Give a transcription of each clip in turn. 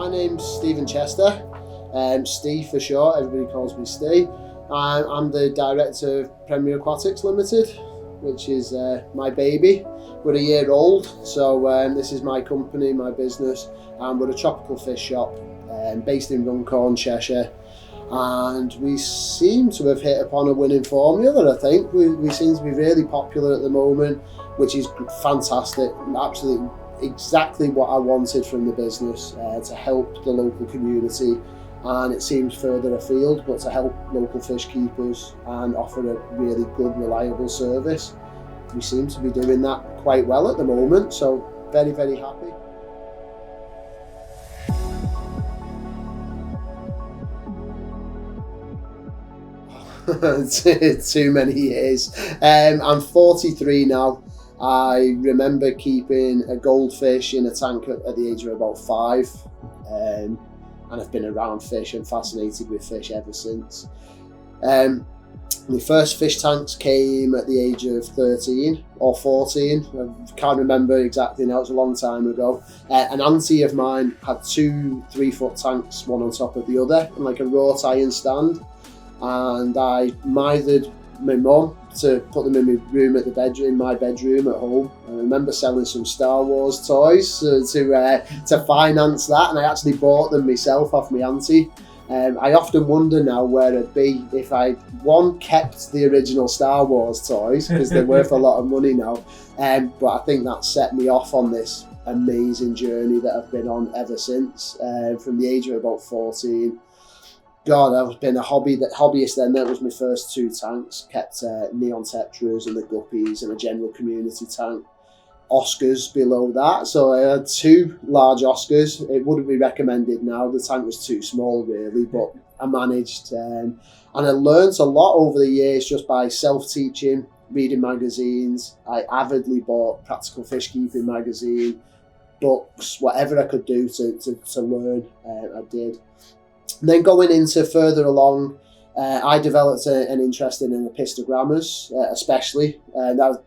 my name's Stephen Chester, Steve for short, everybody calls me Steve. I'm the director of Premier Aquatics Ltd, which is my baby. We're a year old, so this is my company, my business, and we're a tropical fish shop based in Runcorn, Cheshire. And we seem to have hit upon a winning formula, I think. We seem to be really popular at the moment, which is fantastic, absolutely exactly what I wanted from the business, to help the local community, and it seems further afield, but to help local fish keepers and offer a really good, reliable service. We seem to be doing that quite well at the moment, so very, very happy. Too many years. I'm 43 now. I remember keeping a goldfish in a tank at the age of about 5, and I've been around fish and fascinated with fish ever since. My first fish tanks came at the age of 13 or 14. I can't remember exactly now, it was a long time ago. An auntie of mine had 2 3-foot tanks, one on top of the other, and like a wrought iron stand. And I mithered my mum to put them in my bedroom at home. I remember selling some Star Wars toys to finance that, and I actually bought them myself off my auntie. I often wonder now where I'd be if I, one, kept the original Star Wars toys, because they're worth a lot of money now, but I think that set me off on this amazing journey that I've been on ever since, from the age of about 14. God, I've been a hobbyist then. That was my first 2 tanks. Kept neon tetras and the guppies and a general community tank. Oscars below that. So I had 2 large Oscars. It wouldn't be recommended now. The tank was too small really, but I managed. And I learnt a lot over the years just by self-teaching, reading magazines. I avidly bought Practical Fish Keeping magazine, books, whatever I could do to learn, I did. And then going into further along, I developed an interest in epistogrammas, especially. That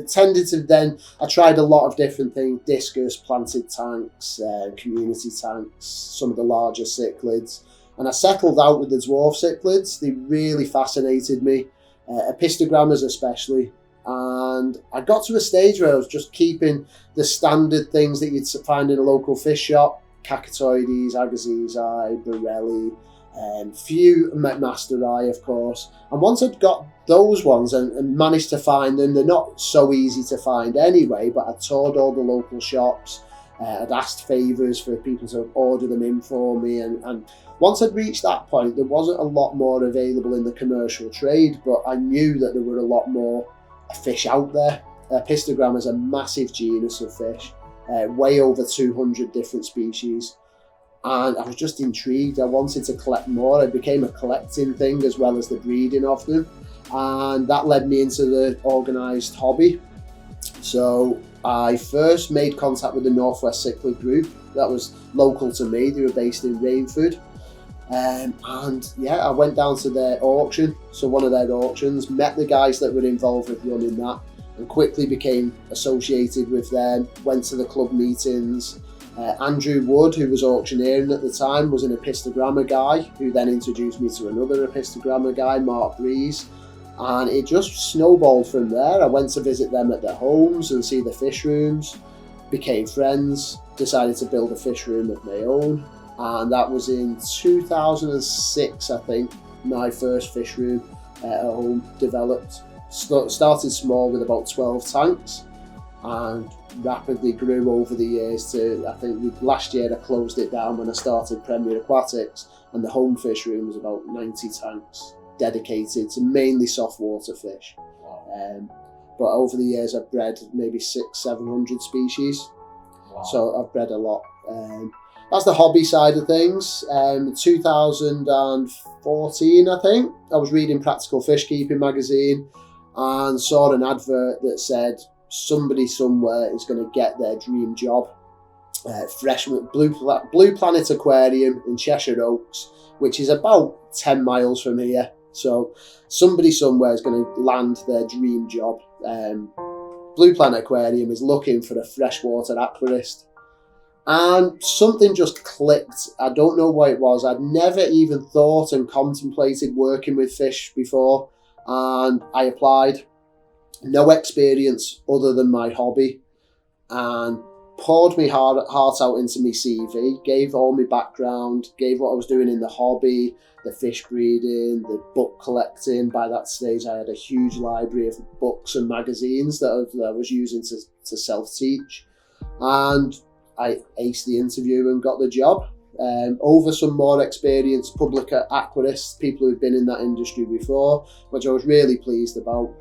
tended to then, I tried a lot of different things: discus, planted tanks, community tanks, some of the larger cichlids. And I settled out with the dwarf cichlids. They really fascinated me, epistogrammas especially. And I got to a stage where I was just keeping the standard things that you'd find in a local fish shop: Cacatoides, Agassizi, Borelli, few Masteri, of course. And once I'd got those ones and managed to find them, they're not so easy to find anyway, but I toured all the local shops. I'd asked favours for people to order them in for me, and once I'd reached that point, there wasn't a lot more available in the commercial trade, but I knew that there were a lot more fish out there. Epistogramma is a massive genus of fish. Way over 200 different species, and I was just intrigued. I wanted to collect more. It became a collecting thing as well as the breeding of them, and that led me into the organised hobby. So I first made contact with the Northwest Cichlid Group. That was local to me. They were based in Rainford, and yeah, I went down to their auction, so one of their auctions, met the guys that were involved with running that, and quickly became associated with them, went to the club meetings. Andrew Wood, who was auctioneering at the time, was an epistogramma guy, who then introduced me to another epistogramma guy, Mark Breeze, and it just snowballed from there. I went to visit them at their homes and see the fish rooms, became friends, decided to build a fish room of my own, and that was in 2006, I think, my first fish room at home developed. Started small with about 12 tanks and rapidly grew over the years to, I think last year I closed it down when I started Premier Aquatics, and the home fish room was about 90 tanks dedicated to mainly soft water fish. But over the years I've bred maybe 600-700 species. Wow. So I've bred a lot. That's the hobby side of things. 2014, I think, I was reading Practical Fish Keeping magazine and saw an advert that said somebody somewhere is going to get their dream job. Freshman Blue Planet Aquarium in Cheshire Oaks, which is about 10 miles from here. So somebody somewhere is going to land their dream job. Blue Planet Aquarium is looking for a freshwater aquarist. And something just clicked. I don't know what it was. I'd never even thought and contemplated working with fish before. And I applied. No experience other than my hobby. And poured my heart out into my CV. Gave all my background. Gave what I was doing in the hobby. The fish breeding. The book collecting. By that stage I had a huge library of books and magazines that I was using to self-teach. And I aced the interview and got the job over some more experienced public aquarists, people who'd been in that industry before, which I was really pleased about.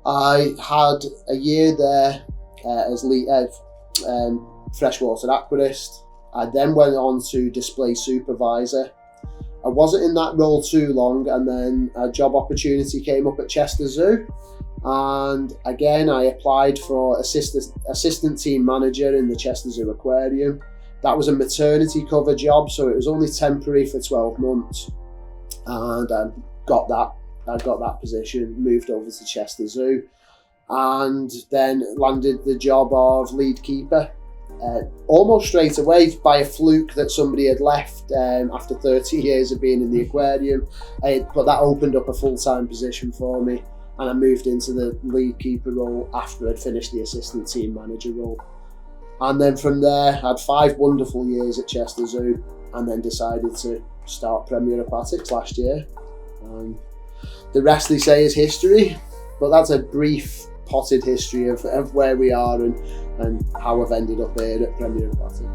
I had a year there as lead freshwater aquarist. I then went on to display supervisor. I wasn't in that role too long, and then a job opportunity came up at Chester Zoo. And again, I applied for assistant team manager in the Chester Zoo Aquarium. That was a maternity cover job, so it was only temporary for 12 months. And I got that position, moved over to Chester Zoo, and then landed the job of lead keeper. Almost straight away by a fluke that somebody had left after 30 years of being in the aquarium. But that opened up a full-time position for me. And I moved into the lead keeper role after I'd finished the assistant team manager role. And then from there, I had 5 wonderful years at Chester Zoo, and then decided to start Premier Aquatics last year. And the rest, they say, is history, but that's a brief potted history of where we are and how I've ended up here at Premier Aquatics.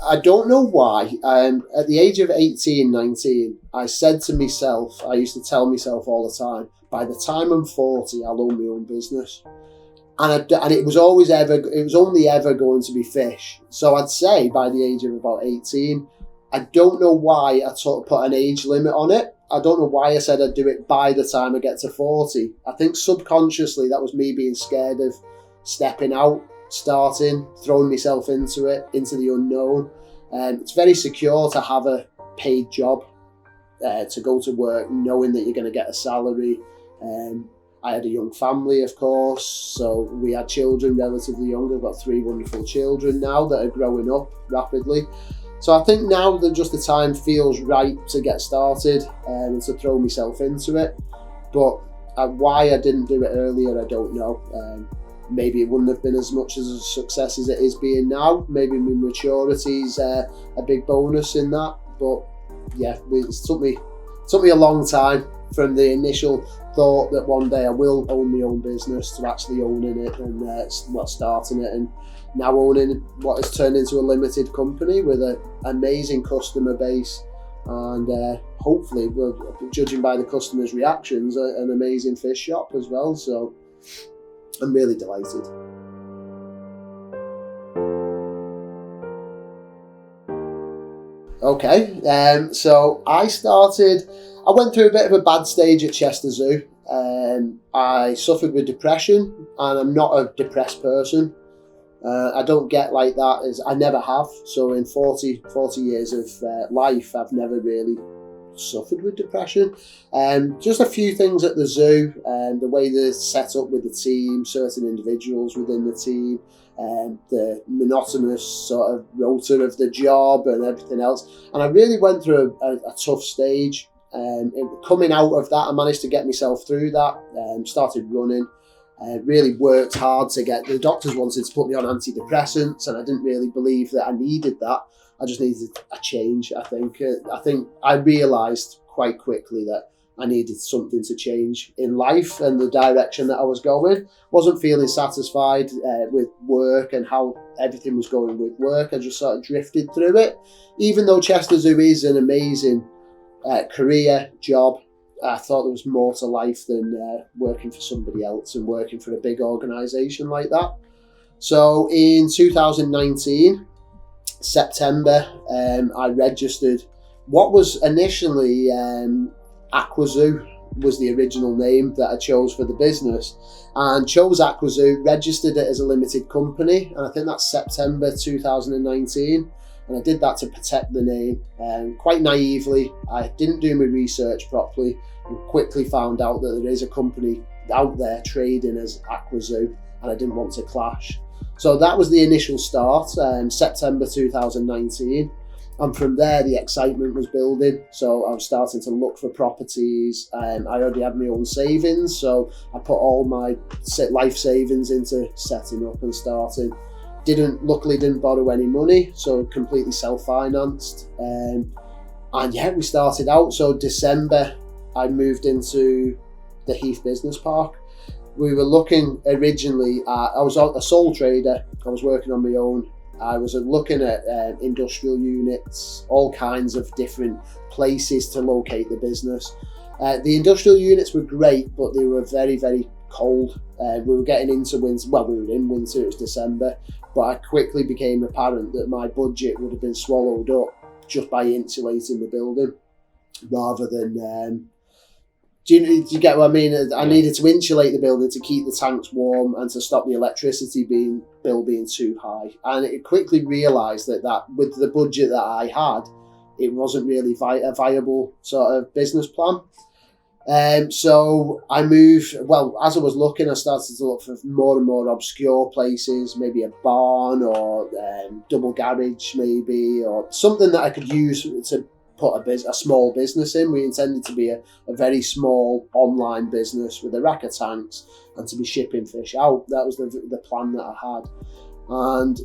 I don't know why. At the age of 18, 19, I said to myself, I used to tell myself all the time, by the time I'm 40, I'll own my own business. And it was only ever going to be fish. So I'd say by the age of about 18, I don't know why I put an age limit on it. I don't know why I said I'd do it by the time I get to 40. I think subconsciously that was me being scared of stepping out, starting, throwing myself into the unknown. It's very secure to have a paid job, to go to work knowing that you're going to get a salary. I had a young family, of course, so we had children relatively young. I've got 3 wonderful children now that are growing up rapidly. So I think now that just the time feels right to get started and to throw myself into it. But why I didn't do it earlier, I don't know. Maybe it wouldn't have been as much as a success as it is being now. Maybe my maturity's a big bonus in that. But yeah, it took me a long time from the initial thought that one day I will own my own business to actually owning it and starting it, and now owning what has turned into a limited company with an amazing customer base, and hopefully, judging by the customers' reactions, an amazing fish shop as well. So I'm really delighted. Okay, so I went through a bit of a bad stage at Chester Zoo. I suffered with depression, and I'm not a depressed person. I don't get like that, as I never have. So in 40 years of life, I've never really suffered with depression. Just a few things at the zoo, the way they're set up with the team, certain individuals within the team, the monotonous sort of rota of the job and everything else. And I really went through a tough stage. Coming out of that, I managed to get myself through that, started running, really worked hard to get, the doctors wanted to put me on antidepressants, and I didn't really believe that I needed that. I just needed a change, I think. I realised quite quickly that I needed something to change in life and the direction that I was going. Wasn't feeling satisfied with work and how everything was going with work. I just sort of drifted through it. Even though Chester Zoo is an amazing career job, I thought there was more to life than working for somebody else and working for a big organisation like that. So in 2019, September, I registered what was initially Aquazoo, was the original name that I chose for the business, and chose Aquazoo, registered it as a limited company, and I think that's September 2019. And I did that to protect the name. Quite naively, I didn't do my research properly and quickly found out that there is a company out there trading as Aquazoo, and I didn't want to clash. So that was the initial start, September 2019. And from there, the excitement was building. So I was starting to look for properties. I already had my own savings, so I put all my life savings into setting up and starting. Luckily didn't borrow any money, so completely self-financed. And yeah, we started out. So December, I moved into the Heath Business Park. We were looking originally at, I was a sole trader. I was working on my own. I was looking at industrial units, all kinds of different places to locate the business. The industrial units were great, but they were very, very cold. We were getting into winter. Well, we were in winter, it was December, but it quickly became apparent that my budget would have been swallowed up just by insulating the building rather than... Do you get what I mean? I needed to insulate the building to keep the tanks warm and to stop the electricity bill being too high. And it quickly realised that with the budget that I had, it wasn't really a viable sort of business plan. So I moved, well, as I was looking, I started to look for more and more obscure places, maybe a barn or double garage maybe, or something that I could use to put a small business in. We intended to be a very small online business with a rack of tanks and to be shipping fish out. That was the plan that I had. And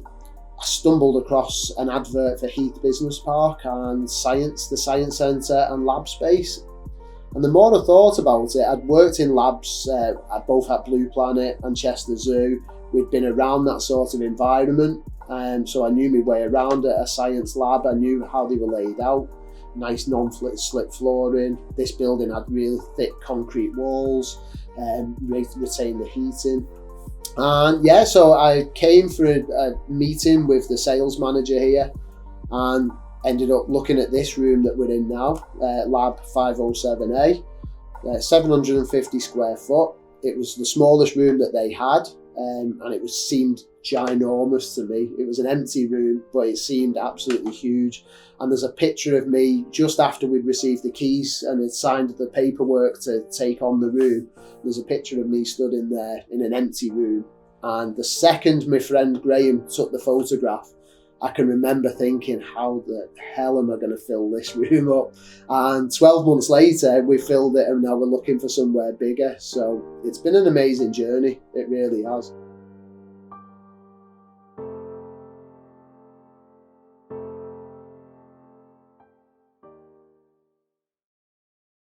I stumbled across an advert for Heath Business Park and the Science Centre and lab space. And the more I thought about it, I'd worked in labs both at Blue Planet and Chester Zoo. We'd been around that sort of environment, so I knew my way around at a science lab. I knew how they were laid out. Nice non-slip flooring. This building had really thick concrete walls, retain the heating. And yeah, so I came for a meeting with the sales manager here and ended up looking at this room that we're in now, Lab 507A, 750 square foot. It was the smallest room that they had, and it seemed ginormous to me. It was an empty room, but it seemed absolutely huge. And there's a picture of me just after we'd received the keys and had signed the paperwork to take on the room. There's a picture of me stood in there in an empty room. And the second my friend Graham took the photograph, I can remember thinking, how the hell am I going to fill this room up? And 12 months later, we filled it and now we're looking for somewhere bigger. So it's been an amazing journey. It really has.